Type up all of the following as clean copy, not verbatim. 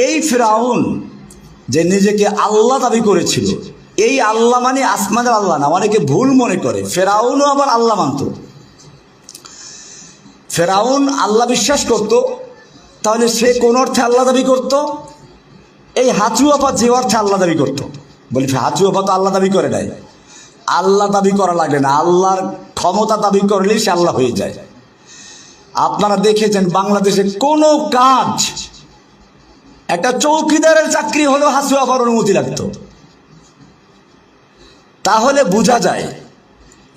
এই ফিরাউন যে নিজেকে আল্লাহ দাবি করেছিল, এই আল্লাহ মানে আসমানের আল্লাহ না, অনেকে ভুল মনে করে। ফেরাউনও আবার আল্লাহ মানত। ফেরাউন আল্লাহ বিশ্বাস করত, তাহলে সে কোন অর্থে আল্লাহ দাবি করত? এই হাঁচু আপা যে অর্থে আল্লাহ দাবি করত। বলি হাঁচু আপা তো আল্লাহ দাবি করে নাই। আল্লাহ দাবি করা লাগে না, আল্লাহর ক্ষমতা দাবি করলেই সে আল্লাহ হয়ে যায়। আপনারা দেখেছেন বাংলাদেশে কোনো কাজ, একটা চৌকিদারের চাকরি হলেও হাঁচু আপার অনুমতি লাগতো। তাহলে বোঝা যায়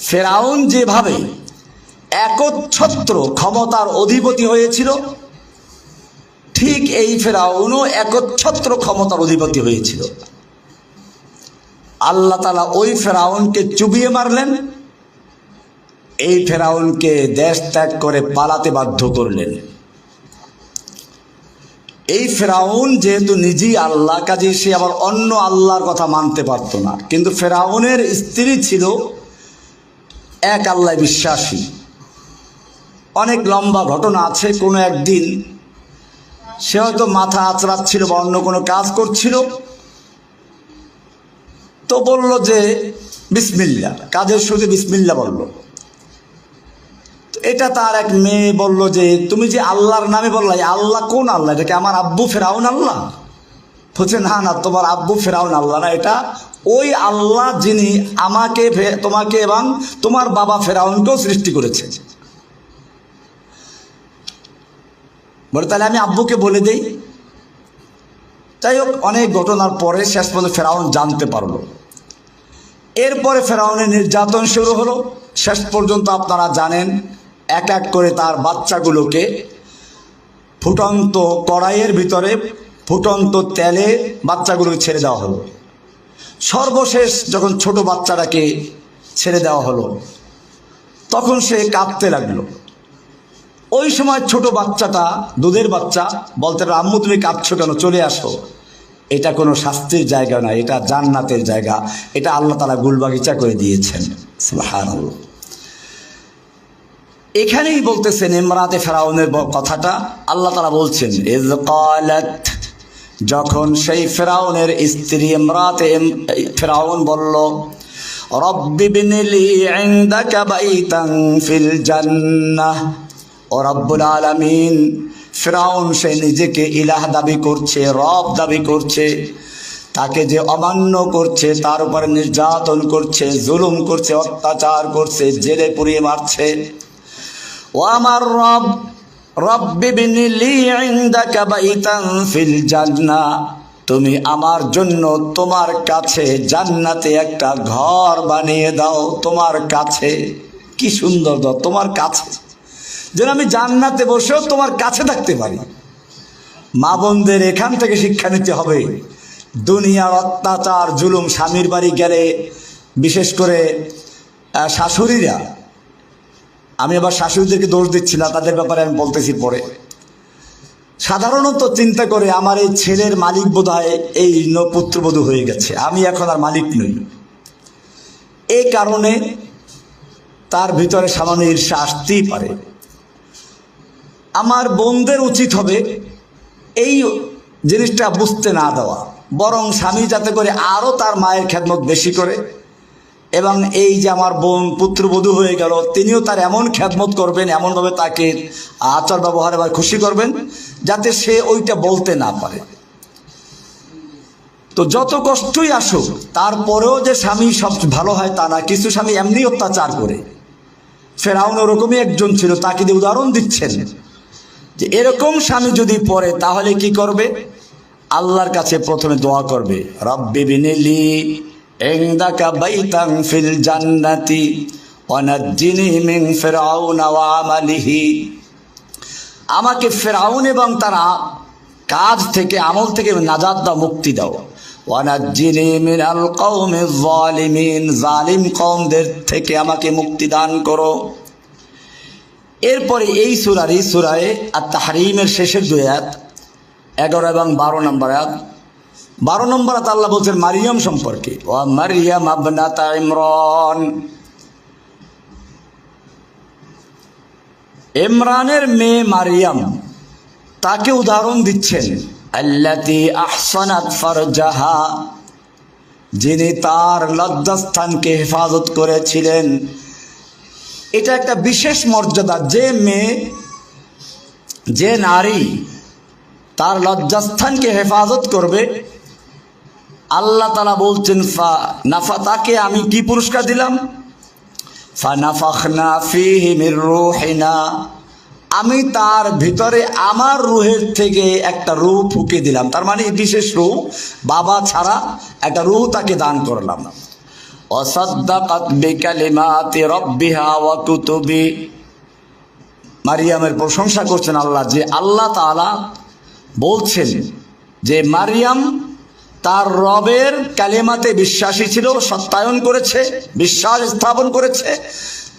ফেরাউন যেভাবে একচ্ছত্র ক্ষমতার অধিপতি হয়েছিল, ঠিক এই ফেরাউনও একচ্ছত্র ক্ষমতার অধিপতি হয়েছিল। আল্লাহ তাআলা ওই ফেরাউনকে চুবিয়ে মারলেন, এই ফেরাউনকে দেশ ত্যাগ করে পালাতে বাধ্য করলেন। এই ফেরাউন যেহেতু নিজেই আল্লাহ, কাজে সে আবার অন্য আল্লাহর কথা মানতে পারত না। কিন্তু ফেরাউনের স্ত্রী ছিল এক আল্লাহ বিশ্বাসী। অনেক লম্বা ঘটনা আছে। কোনো একদিন সে হয়তো মাথা আঁচড়াচ্ছিল বা অন্য কোনো কাজ করছিল, তো বলল যে বিসমিল্লা, কাজের শুরুতে বিসমিল্লা বলল। এটা তার এক মেয়ে বলল যে তুমি যে আল্লাহর নামে বললা, আল্লাহ কোন আল্লাহ? এটাকে আমার আব্বু ফেরাউন আল্লাহ? বলছে না না, তোমার আব্বু ফেরাউন আল্লাহ না, এটা ওই আল্লাহ যিনি আমাকে, তোমাকে এবং তোমার বাবা ফেরাউনকেও সৃষ্টি করেছে। বলে তাহলে আমি আব্বুকে বলে দেই। যাই হোক, অনেক ঘটনার পরে শেষ পর্যন্ত ফেরাউন জানতে পারলো। এরপরে ফেরাউনের নির্যাতন শুরু হলো। শেষ পর্যন্ত আপনারা জানেন, এক এক করে তার বাচ্চাগুলোকে ফুটন্ত কড়াইয়ের ভিতরে ফুটন্ত তেলে বাচ্চাগুলোকে ছেড়ে দেওয়া হলো। সর্বশেষ যখন ছোট বাচ্চাটাকে ছেড়ে দেওয়া হলো, তখন সে কাঁদতে লাগলো। ওই সময় ছোট বাচ্চাটা, দুধের বাচ্চা, বলতে আম্মু তুমি কাঁদছো কেন, চলে আসো। এটা কোনো শাস্তির জায়গা না, এটা জান্নাতের জায়গা। এটা আল্লাহ তাআলা গুলবাগিচা করে দিয়েছেন। সুবহানাল্লাহ। এখানেই বলতেছেন ইমরাতে ফেরাউনের কথাটা আল্লাহ তাআলা বলছেন, ইয ক্বালাত, যখন সেই ফেরাউনের স্ত্রী ইমরাতে ফেরাউন বলল, রব্বি বিনিলি ইনদাকা বাইতান ফিল জান্নাহ। ও রব্বুল আলামিন, ফেরাউন সে নিজেকে ইলাহ দাবি করছে, রব দাবি করছে, তাকে যে অমান্য করছে, তার উপরে নির্যাতন করছে, জুলুম করছে, অত্যাচার করছে, জেলে পুড়িয়ে মারছে। ও আমার রব, রব্বি বিনিলি ইনদাকা বাইতান ফিল জান্নাহ, তুমি আমার জন্য তোমার কাছে জান্নাতে একটা ঘর বানিয়ে দাও। তোমার কাছে, কি সুন্দর, দাও তোমার কাছে, যেন আমি জান্নাতে বসেও তোমার কাছে থাকতে পারি। মা বোনদের এখান থেকে শিক্ষা নিতে হবে। দুনিয়ার অত্যাচার জুলুম, স্বামীর বাড়ি গেলে বিশেষ করে শাশুড়িরা, আমি আবার শাশুড়িদেরকে দোষ দিচ্ছি না, তাদের ব্যাপারে আমি বলতেছি পরে, সাধারণত চিন্তা করে আমার এই ছেলের মালিক বোধহয় এই পুত্রবধূ হয়ে গেছে, আমি এখন আর মালিক নই। এই কারণে তার ভিতরে সামান্য ঈর্ষা আসতেই পারে। আমার বোনদের উচিত হবে এই জিনিসটা বুঝতে না দেওয়া, বরং স্বামী যাতে করে আরও তার মায়ের খেদমত বেশি করে, এবং এই যে আমার বোন পুত্রবধূ হয়ে গেল, তিনিও তার এমন খেদমত করবেন, এমনভাবে তাকে আচার ব্যবহারে বা খুশি করবেন যাতে সে ওইটা বলতে না পারে। তো যত কষ্টই আসুক, তারপরেও যে স্বামী সব ভালো হয় তা না, কিছু স্বামী এমনি অত্যাচার করে। ফেরাউন ওরকমই একজন ছিল, তাকে দিয়ে উদাহরণ দিচ্ছেন যে এরকম স্বামী যদি পড়ে তাহলে কি করবে? আল্লাহর কাছে প্রথমে দোয়া করবে, রব্বি বিনিলি ইনদাকা বাইতান ফিল জান্নাতি ওয়া নাজ্জিনি মিন ফিরআউনা ওয়া আমালিহি। আমাকে ফেরাউন এবং তার কাজ থেকে, আমল থেকে নাজাত দাও, মুক্তি দাও। ওয়া নাজ্জিনি মিনাল কওমিজ যালিমিন, জালিম কওমদের থেকে আমাকে মুক্তি দান করো। এরপরে এই সূরায় আত-তাহরীমের শেষের দুই আয়াত 11 এবং 12 নম্বর আয়াত। 12 নম্বর আয়াত আল্লাহ বলছেন মারিয়াম সম্পর্কে, ওয়া মারিয়াম ইবনাতা ইমরান, ইমরানের মেয়ে মারিয়াম, তাকে উদাহরণ দিচ্ছেন আল্লাতী আহসানাত ফারজাহা, যিনি তার লজ্জাস্থানকে হেফাজত করেছিলেন। এটা একটা বিশেষ মর্যাদা। যে মেয়ে, যে নারী তার লজ্জাস্থানকে হেফাজত করবে, আল্লাহ তাআলা বলছেন তাকে আমি কি পুরস্কার দিলাম? ফানাফাখনা ফীহি মির রূহিনা, আমি তার ভিতরে আমার রূহের থেকে একটা রূহ ফুঁকে দিলাম। তার মানে বিশেষ রূহ, বাবা ছাড়া একটা রূহ তাকে দান করলাম। ওয়াসাদ্দাকাত বিকালিমাতি রাব্বিহা ওয়া কুতুবি, মারিয়ামের প্রশংসা করছেন আল্লাহ, যে আল্লাহ তাআলা বলছেন যে মারিয়াম তার রবের কালেমাতে বিশ্বাসী ছিল, সত্যায়ন করেছে, বিশ্বাস স্থাপন করেছে।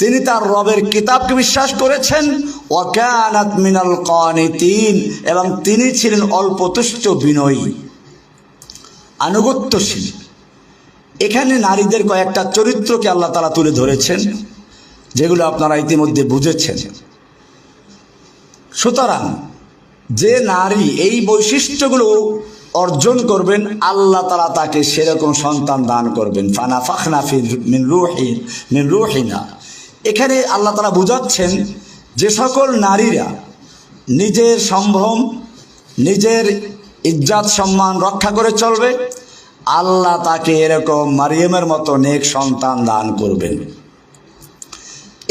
তিনি তার রবের কিতাবকে বিশ্বাস করেছেন। ওয়া কানাত মিনাল কানিতিন, এবং তিনি ছিলেন অল্পতুষ্ট, বিনয়ী, আনুগত্যশীল। এখানে নারীদের কয়েকটা চরিত্রকে আল্লাহ তাআলা তুলে ধরেছেন, যেগুলো আপনারা ইতিমধ্যে বুঝেছেন। সুতরাং যে নারী এই বৈশিষ্ট্যগুলো অর্জন করবেন, আল্লাহ তাআলা তাকে সেরকম সন্তান দান করবেন। ফানাফাখনা মিন রূহিনা, এখানে আল্লাহ তাআলা বুঝাচ্ছেন যে সকল নারীরা নিজের সম্ভ্রম, নিজের ইজ্জত সম্মান রক্ষা করে চলবে, আল্লাহ তাকে এরকম মারিয়ামের মতো নেক সন্তান দান করবেন।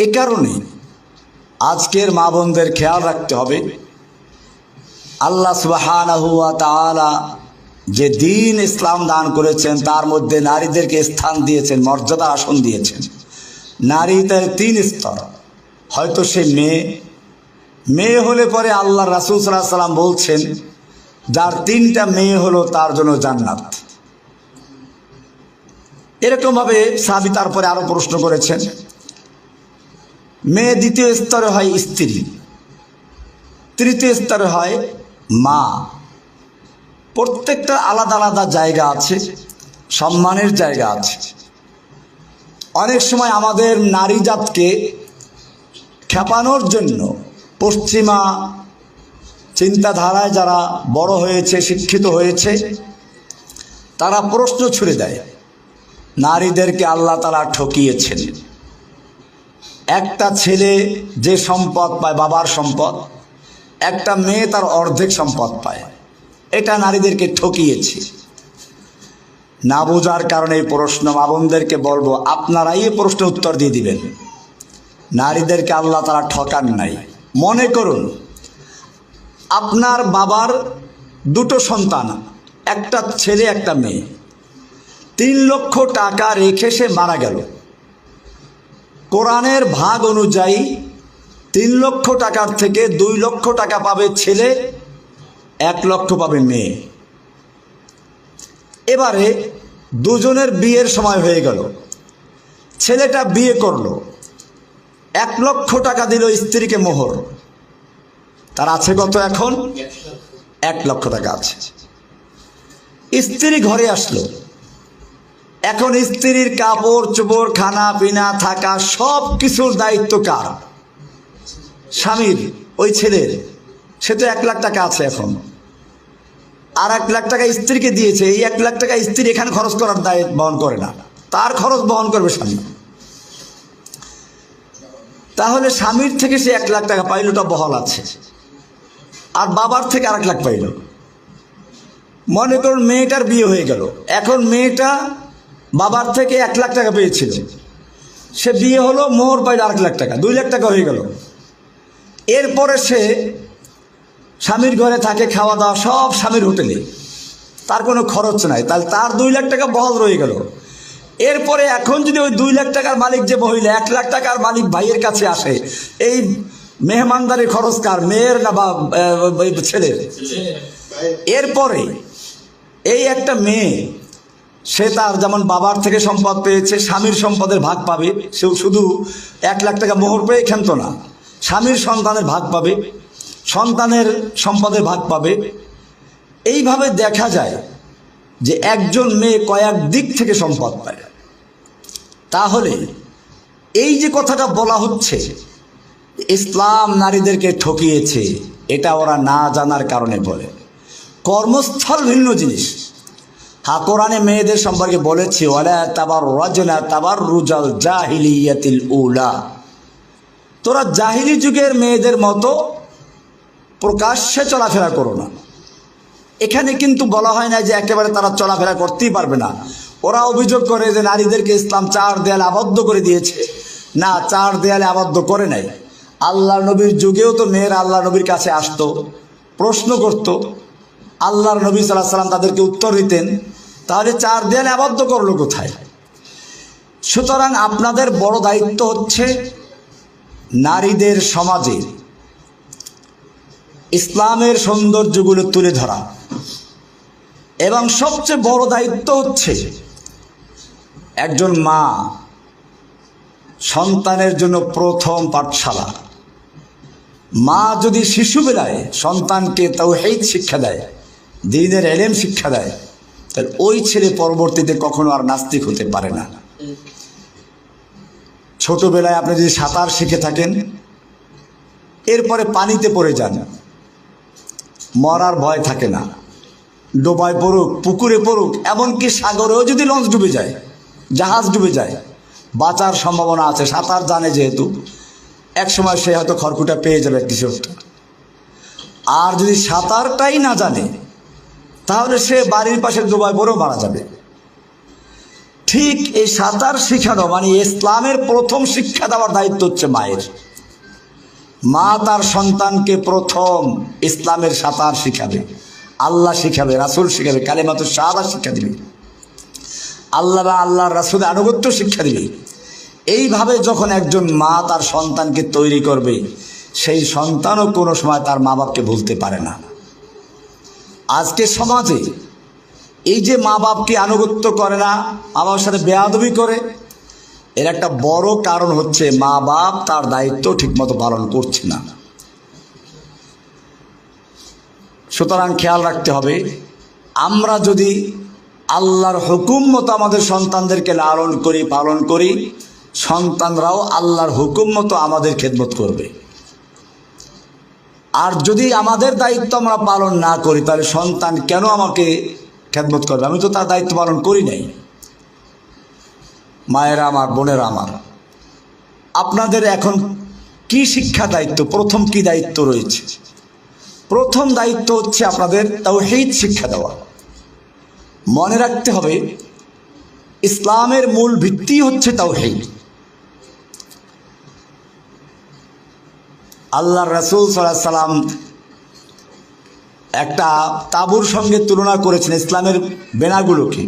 এ কারণে আজকের মা বোনদের খেয়াল রাখতে হবে, আল্লাহ সুবহানাহু ওয়া তাআলা যে দ্বীন ইসলাম দান করেছেন, তার মধ্যে নারীদেরকে স্থান দিয়েছেন, মর্যাদা আসন দিয়েছেন। নারীদের 3 স্তর। হয়তো সে মেয়ে হলে পরে আল্লাহ রাসূল সাল্লাল্লাহু আলাইহি ওয়াসাল্লাম বলছেন, যার 3টা মেয়ে হলো তার জন্য জান্নাত। এরকমভাবে সাহাবী তারপরে আরো প্রশ্ন করেছেন। মেয়ে দ্বিতীয় স্তরে হয় স্ত্রী, তৃতীয় স্তরে হয় মা। প্রত্যেকটা আলাদা আলাদা জায়গা আছে, সম্মানের জায়গা আছে। অনেক সময় আমাদের নারী জাতকে খেপানোর জন্য পশ্চিমা চিন্তাধারায় যারা বড় হয়েছে, শিক্ষিত হয়েছে, তারা প্রশ্ন ছুড়ে দেয়, নারীদেরকে আল্লাহ তাআলা ঠকিয়েছেন। একটা ছেলে যে সম্পদ পায়, বাবার সম্পদ, একটা মেয়ে তার অর্ধেক সম্পদ পায়। এটা নারীদেরকে ঠকিয়েছে। না বোঝার কারণে এই প্রশ্ন, মা বোনদেরকে বলবো, আপনারাই এই প্রশ্নের উত্তর দিয়ে দিবেন। নারীদেরকে আল্লাহ তাআলা ঠকান নাই। মনে করুন আপনার বাবার 2টো সন্তান, একটা ছেলে একটা মেয়ে, 3 লক্ষ টাকা রেখে সে মারা গেল। কোরআনের ভাগ অনুযায়ী 3 লক্ষ টাকার থেকে 2 লক্ষ টাকা পাবে ছেলে, 1 লক্ষ পাবে মেয়ে। এবারে দুজনের বিয়ের সময় হয়ে গেল। ছেলেটা বিয়ে করলো, 1 লক্ষ টাকা দিল স্ত্রীকে মোহর। তার আছে কত এখন? 1 লক্ষ টাকা আছে। স্ত্রী ঘরে আসলো। এখন স্ত্রীর কাপড় চোপড়, খানা পিনা, থাকা, সব কিছুর দায়িত্ব কার? স্বামীর, ওই ছেলের। সে তো 1 লাখ টাকা আছে এখন, আর 1 লাখ টাকা স্ত্রীকে দিয়েছে। এই 1 লাখ টাকা স্ত্রী এখানে খরচ করার দায়িত্ব বহন করে না, তার খরচ বহন করবে স্বামী। তাহলে স্বামীর থেকে সে 1 লাখ টাকা পাইল, ওটা বহাল আছে। আর বাবার থেকে আর 1 লাখ পাইল। মনে করুন মেয়েটার বিয়ে হয়ে গেল। এখন মেয়েটা বাবার থেকে 1 লাখ টাকা পেয়েছিল, সে বিয়ে হলো, মোহর পাইল 1 লাখ টাকা, 2 লাখ টাকা হয়ে গেল। এরপরে সে স্বামীর ঘরে থাকে, খাওয়া দাওয়া সব স্বামীর হোটেলে, তার কোনো খরচ নাই। তাহলে তার 2 লাখ টাকা বহাল রয়ে গেল। এরপরে এখন যদি ওই 2 লাখ টাকার মালিক যে মহিলা, 1 লাখ টাকার মালিক ভাইয়ের কাছে আসে, এই মেহমানদারির খরচ কার? মেয়ের না বা ছেলের? এরপরে এই একটা মেয়ে, সে তার যেমন বাবার থেকে সম্পদ পেয়েছে, স্বামীর সম্পদের ভাগ পাবে। সেও শুধু 1 লাখ টাকা মোহর পেয়ে ক্ষান্ত না, স্বামীর সন্তানের ভাগ পাবে, সন্তানের সম্পদের ভাগ পাবে। এইভাবে দেখা যায় যে একজন মেয়ে কয়েক দিক থেকে সম্পদ পায়। তাহলে এই যে কথাটা বলা হচ্ছে, ইসলাম নারীদেরকে ঠকিয়েছে, এটা ওরা না জানার কারণে বলে। কর্মস্থল ভিন্ন জিনিস। হ্যাঁ, কোরআনে মেয়েদের সম্পর্কে বলেছি, ওয়ালা তাবাররাজনা তাবাররুজাল জাহিলিয়াতিল উলা, তোরা জাহিলি যুগের মেয়েদের মতো প্রকাশ্যে চলাফেরা করো না। এখানে কিন্তু বলা হয় না যে একেবারে তারা চলাফেরা করতেই পারবে না। ওরা অভিযোগ করে যে নারীদেরকে ইসলাম চার দেয়ালে আবদ্ধ করে দিয়েছে। না, চার দেয়ালে আবদ্ধ করে নাই। আল্লাহ নবীর যুগেও তো মেয়েরা আল্লাহ নবীর কাছে আসতো, প্রশ্ন করত, আল্লাহর নবী সাল্লাল্লাহু আলাইহি ওয়াসাল্লাম তাদেরকে উত্তর দিতেন। তাহলে চার দেয়ালে আবদ্ধ করলো কোথায়? সুতরাং আপনাদের বড় দায়িত্ব হচ্ছে নারীদের সমাজে ইসলামের সৌন্দর্যগুলো তুলে ধরা, এবং সবচেয়ে বড় দায়িত্ব হচ্ছে একজন মা সন্তানের জন্য প্রথম পাঠশালা। মা যদি শিশুবেলায় সন্তানকে তাওহীদ শিক্ষা দেয়, দ্বীনের ইলম শিক্ষা দেয়, তাহলে ওই ছেলে পরবর্তীতে কখনো আর নাস্তিক হতে পারে না। ছোটবেলায় আপনি যদি সাঁতার শিখে থাকেন, এরপরে পানিতে পড়ে যান, মরার ভয় থাকে না। ডোবায় পড়ুক, পুকুরে পড়ুক, এমনকি সাগরেও যদি লঞ্চ ডুবে যায়, জাহাজ ডুবে যায়, বাঁচার সম্ভাবনা আছে। সাঁতার জানে যেহেতু, একসময় সে হয়তো খড়কুটা পেয়ে যাবে কিছু একটা। আর যদি সাঁতারটাই না জানে, তাহলে সে বাড়ির পাশে ডোবায় পড়েও মারা যাবে। ঠিক এই সাঁতার শিখানো মানে ইসলামের প্রথম শিক্ষা দেওয়ার দায়িত্ব হচ্ছে মায়ের। মা তার সন্তানকে প্রথম ইসলামের সাঁতার শিখাবে, আল্লাহ শিখাবে, রাসূল শিখাবে, কালিমাতুশ শাহাদাত শিক্ষা দিবে, আল্লাহ বা আল্লাহর রাসূলের আনুগত্য শিক্ষা দিবে। এইভাবে যখন একজন মা তার সন্তানকে তৈরি করবে, সেই সন্তানও কোনো সময় তার মা বাপকে ভুলতে পারে না। আজকে সমাজে এই যে মা বাপকে আনুগত্য করে না, মা বাবার সাথে বেয়াদবি করে, এর একটা বড় কারণ হচ্ছে মা বাপ তার দায়িত্ব ঠিকমতো পালন করছে না। সুতরাং খেয়াল রাখতে হবে, আমরা যদি আল্লাহর হুকুম মতো আমাদের সন্তানদেরকে লালন করি, পালন করি, সন্তানরাও আল্লাহর হুকুম মতো আমাদের খেদমত করবে। আর যদি আমাদের দায়িত্ব আমরা পালন না করি, তাহলে সন্তান কেন আমাকে খেদমত করবে? আমি তো তার দায়িত্ব পালন করি নাই। মায়েরা আমার, বোনেরা আমার, আপনাদের এখন কি শিক্ষা দায়িত্ব? প্রথম কি দায়িত্ব রয়েছে? প্রথম দায়িত্ব হচ্ছে আপনাদের তাওহীদ শিক্ষা দেওয়া। মনে রাখতে হবে, ইসলামের মূল ভিত্তি হচ্ছে তাওহীদ। আল্লাহর রাসূল সাল্লাল্লাহু আলাইহি সাল্লাম একটা তাঁবুর সঙ্গে তুলনা করেছেন ইসলামের বেনাগুলোকে।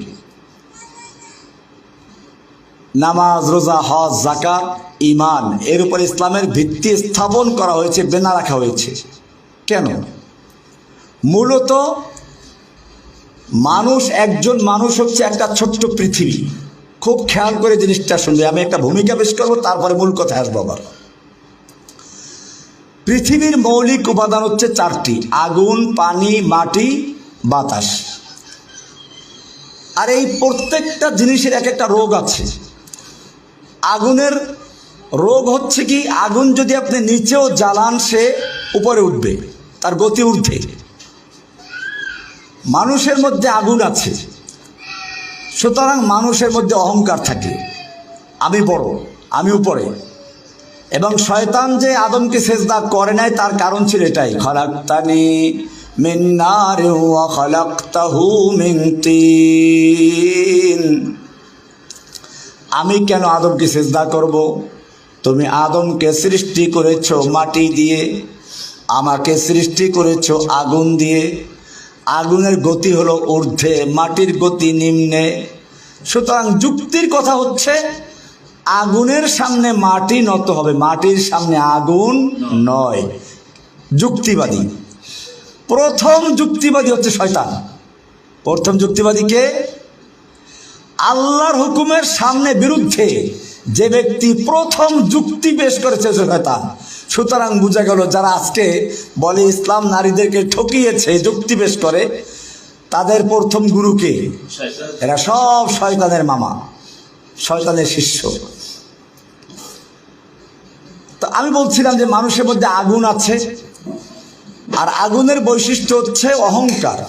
নামাজ, রোজা, হজ, যাকাত, ঈমান, এর উপর ইসলামের ভিত্তি স্থাপন করা হয়েছে, বেনা রাখা হয়েছে। কেন? মূলত মানুষ, একজন মানুষ হচ্ছে একটা ছোট্ট পৃথিবী। খুব খেয়াল করে জিনিসটা শুনবে। আমি একটা ভূমিকা পেশ করবো, তারপরে মূল কথা আসবো আবার। পৃথিবীর মৌলিক উপাদান হচ্ছে চারটি: আগুন, পানি, মাটি, বাতাস। আর এই প্রত্যেকটা জিনিসের এক একটা রোগ আছে। আগুনের রোগ হচ্ছে কি, আগুন যদি আপনি নিচেও জ্বালান, সে উপরে উঠবে, তার গতি ঊর্ধ্বে। মানুষের মধ্যে আগুন আছে, সুতরাং মানুষের মধ্যে অহংকার থাকে, আমি বড়, আমি উপরে। এবং শয়তান যে আদমকে সেজদা করে নাই, তার কারণ ছিল এটাই, খালাকতানি মিন নারিন ওয়া খালাকতাহু মিন তিন। আমি কেন আদমকে সেজদা করব? তুমি আদমকে সৃষ্টি করেছো মাটি দিয়ে, আমাকে সৃষ্টি করেছো আগুন দিয়ে। আগুনের গতি হলো ঊর্ধ্বে, মাটির গতি নিম্নে। সুতরাং যুক্তির কথা হচ্ছে, আগুনের সামনে মাটি নত হবে, মাটির সামনে আগুন নয়। যুক্তিবাদী, প্রথম যুক্তিবাদী হচ্ছে শয়তান। প্রথম যুক্তিবাদী কে? আল্লাহর হুকুমের সামনে বিরুদ্ধে যে ব্যক্তি প্রথম যুক্তি পেশ করেছে, শয়তান। সুতরাং বোঝা গেল, যারা আজকে বলে ইসলাম নারীদেরকে ঠকিয়েছে, যুক্তি পেশ করে, তাদের প্রথম গুরুকে? এরা সব শয়তানের মামা, শয়তানের শিষ্য। তো আমি বলছিলাম যে মানুষের মধ্যে আগুন আছে, আর আগুনের বৈশিষ্ট্য হচ্ছে অহংকার।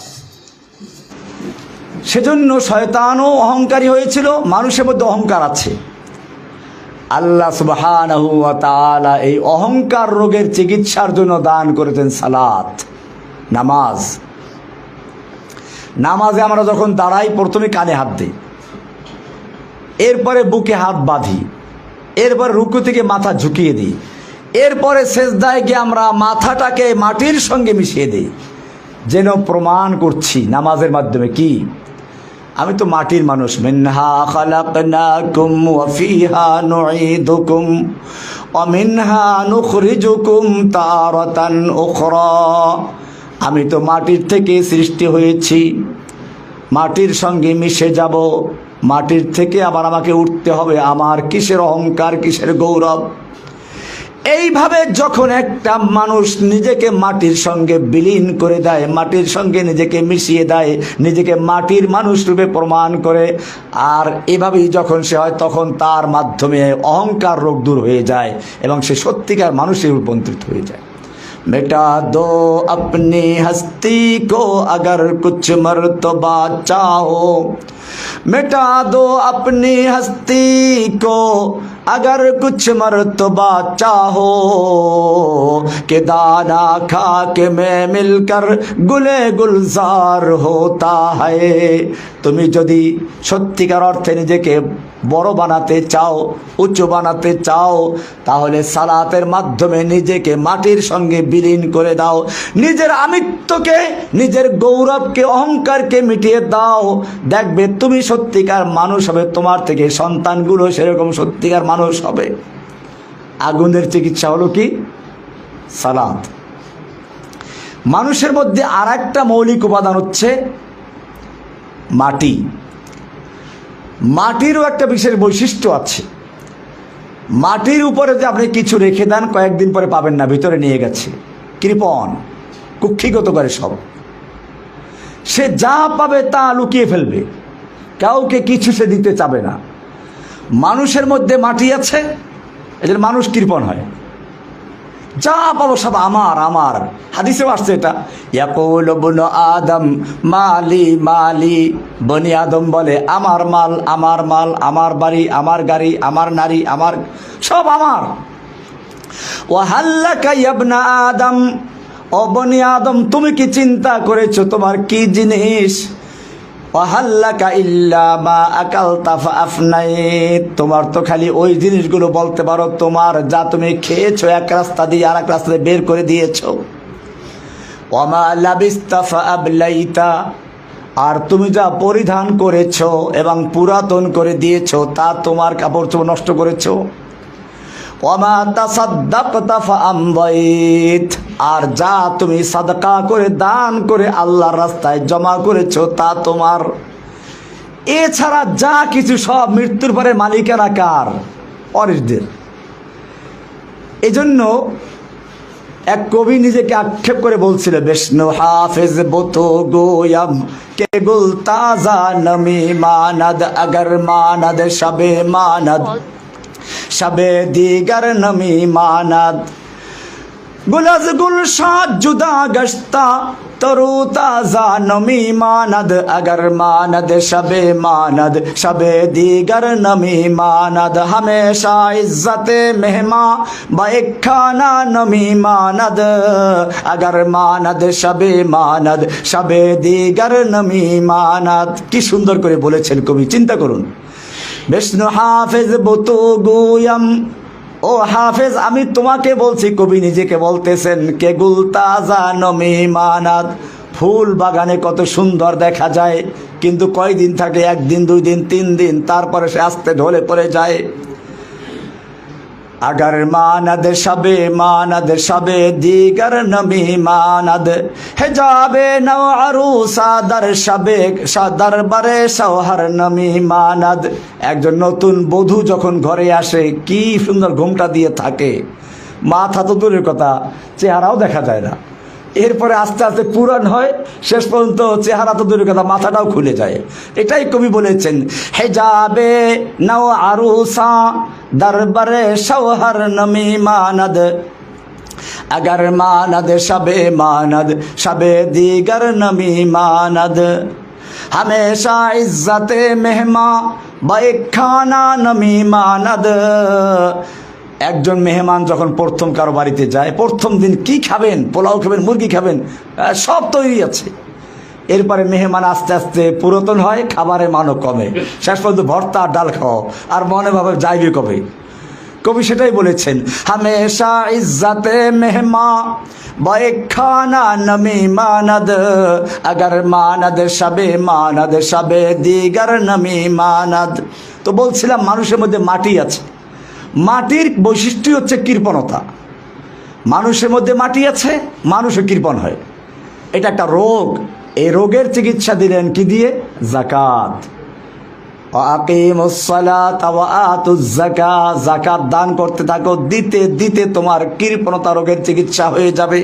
সেজন্য শয়তানও অহংকারী হয়েছিল, মানুষের মধ্যে অহংকার আছে। আল্লাহ সুবহানাহু ওয়া তাআলা এই অহংকার রোগের চিকিৎসার জন্য দান করেছেন সালাত, নামাজ। নামাজে আমরা যখন দাঁড়াই প্রথমে কানে হাত দিই, এরপরে বুকে হাত বাঁধি, এরপর রুকু থেকে মাথা ঝুঁকিয়ে দিই, এরপরে সেজদায় গিয়ে আমরা মাথাটাকে মাটির সঙ্গে মিশিয়ে দিই, যেন প্রমাণ করছি নামাজের মাধ্যমে কি আমি তো মাটির মানুষ। মিনহা খালাকনাকুম ওয়া ফিহা নুঈদুকুম ওয়া মিনহা নুখরিজুকুম তারাতান উখরা। আমি তো মাটির থেকে সৃষ্টি হয়েছি, মাটির সঙ্গে মিশে যাব, মাটির থেকে আবার আমাকে উঠতে হবে। আমার কিসের অহংকার, কিসের গৌরব? এইভাবে যখন একটা মানুষ নিজেকে মাটির সঙ্গে বিলীন করে দেয়, মাটির সঙ্গে নিজেকে মিশিয়ে দেয়, নিজেকে মাটির মানুষ রূপে প্রমাণ করে, আর এভাবেই যখন সে হয়, তখন তার মাধ্যমে অহংকার রোগ দূর হয়ে যায় এবং সে সত্যিকার মানুষে রূপান্তরিত হয়ে যায়। मिटा दो अपनी हस्ती को अगर कुछ मर्तबा चाहो, मिटा दो अपनी हस्ती को अगर कुछ मर्तबा चाहो, कि दाना खा के मैं मिलकर गुले गुलजार होता है। তুমি যদি সত্যিকার অর্থে নিজেকে বড় বানাতে চাও, উচ্চ বানাতে চাও, তাহলে সালাতের মাধ্যমে নিজেকে মাটির সঙ্গে বিলীন করে দাও, নিজের আমিত্বকে, নিজের গৌরবকে, অহংকারকে মিটিয়ে দাও। দেখবে তুমি সত্যিকার মানুষ হবে, তোমার থেকে সন্তানগুলো সেরকম সত্যিকার মানুষ হবে। আগুনের চিকিৎসা হলো কি? সালাত। মানুষের মধ্যে আর একটা মৌলিক উপাদান হচ্ছে মাটি। মাটিরও একটা বিশেষ বৈশিষ্ট্য আছে। মাটির উপরে যে আপনি কিছু রেখে দেন, কয়েকদিন পরে পাবেন না, ভিতরে নিয়ে গেছে, কৃপণ, কুক্ষিগত করে সব। সে যা পাবে তা লুকিয়ে ফেলবে, কাউকে কিছু সে দিতে চাবে না। মানুষের মধ্যে মাটি আছে, এজন্য মানুষ কৃপণ হয়। যা পাবো সব আমার আমার। হাদিসেও আসছে এটা, ইয়াকুলু ইবনু আদম মালি মালি। বনি আদম বলে আমার মাল আমার মাল, আমার বাড়ি আমার গাড়ি, আমার নারী আমার, সব আমার। ওয়া হাল্লাকা ইয়া ইবনা আদম, ও বনি আদম তুমি কি চিন্তা করেছো তোমার কি জিনিস? ওয়াহাল্লাকা ইল্লা মা আকালতা ফাআফনাইত, তোমার তো খালি ওই জিনিসগুলো বলতে পারো তোমার, যা তুমি খেয়েছো এক রাস্তা দিয়ে আর এক রাস্তা দিয়ে বের করে দিয়েছো। ওয়ামা লাবিস্তা ফাআবলাইতা, আর তুমি যা পরিধান করেছো এবং পুরাতন করে দিয়েছো, তা তোমার কাপড় চোপড় নষ্ট করেছো। ওয়ামা তাসাদ্দাকতা ফাআমদাইত, আর যা তুমি সাদকা করে দান করে আল্লাহর রাস্তায় জমা করেছো তা তোমার। এছাড়া যা কিছু সব মৃত্যুর পরে মালিকানা কার? অরিসদের। এজন্য এক কবি নিজেকে আক্ষেপ করে বলছিল, বিষ্ণু হাফেজ বতো গোয়াম কে গুল তাজা নমি মানদ, अगर মানদ শবে মানদ শবে দিগার নমি মানদ। गुलज गुलशाद जुदा गश्ता तरु ताजा नमी मानद, अगर मानद शबे मानद शबे दीगर नमी मानद। हमेशा इज्जत मेहमा बाइक खाना नमी मानद, अगर मानद शबे मानद शबे दीगर नमी मानद। কি সুন্দর করে বলেছেন কবি, চিন্তা করুন। বিষ্ণু হাফেজ বতু গুয়াম, ও হাফেজ আমি তোমাকে বলছি, কবি নিজেকে বলতেছেন, কে গুল তাজা নমি মানাদ, ফুল বাগানে কত সুন্দর দেখা যায়, কিন্তু কয়দিন থাকে? একদিন, 2 দিন, 3 দিন, তারপরে সে আস্তে ঢলে পড়ে যায়। अगर मानद शबे मानद शबे दीगर नमी मानद, हिजाबे नव अरूसा दर शबे दरबारे शौहर नमी मानद। একজন নতুন বধূ যখন ঘরে আসে, কি সুন্দর ঘোমটা দিয়ে থাকে, মাথা তো দূরের কথা, চেহারাও দেখা যায় না। এরপরে আস্তে আস্তে পুরান হয়, শেষ পর্যন্ত চেহারা তো দূরের কথা, মাথাটাও খুলে যায়। এটাই কবি বলেছেন, হেজাবে নাও আরুসা দরবারে শৌহর নমি মানদ, अगर मानद शबे मानद शबे दीगर नमी मानद। हमेशा इज्जते मेहमा बाइखाना नमीमानद। একজন মেহমান যখন প্রথম কারো বাড়িতে যায়, প্রথম দিন কি খাবেন, পোলাও খাবেন, মুরগি খাবেন, সব তৈরি আছে। এরপরে মেহমান আস্তে আস্তে পুরাতন হয়, খাবারের মানও কমে, শেষ পর্যন্ত ভর্তা আর ডাল খাও, আর মনে ভাবে যাইবে কবে। কবি সেটাই বলেছেন, হামেশা ইজ্জতে মেহমা বাইখানা নমি মানদ, আগার মানদ শবে দিগার নমি মানদ। তো বলছিলাম মানুষের মধ্যে মাটি আছে, মাটির বৈশিষ্ট্য হচ্ছে কৃপণতা। মানুষের মধ্যে মাটি আছে, মানুষও কৃপণ হয়, এটা একটা রোগ। এই রোগের চিকিৎসা দিলেন কি দিয়ে? যাকাত। যাকাত দান করতে থাকো, দিতে দিতে তোমার কৃপণতা রোগের চিকিৎসা হয়ে যাবে।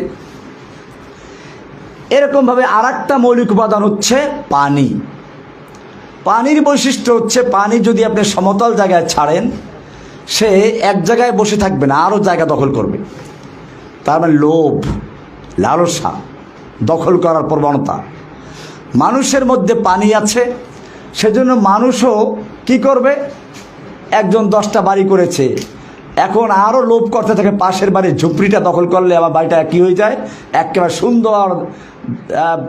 এরকম ভাবে আর একটা মৌলিক উপাদান হচ্ছে পানি। পানির বৈশিষ্ট্য হচ্ছে, পানি যদি আপনি সমতল জায়গায় ছাড়েন, সে এক জায়গায় বসে থাকবে না, আরও জায়গা দখল করবে। তার মানে লোভ, লালসা, দখল করার প্রবণতা। মানুষের মধ্যে পানি আছে, সেজন্য মানুষও কি করবে? একজন 10টা বাড়ি করেছে, এখন আরও লোভ করতে থাকে, পাশের বাড়ির ঝুপড়িটা দখল করলে আমার বাড়িটা কি হয়ে যায়? একেবারে সুন্দর,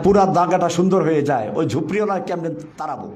পুরা জায়গাটা সুন্দর হয়ে যায়। ওই ঝুপড়িওয়ালা কেমনে তাড়াবো?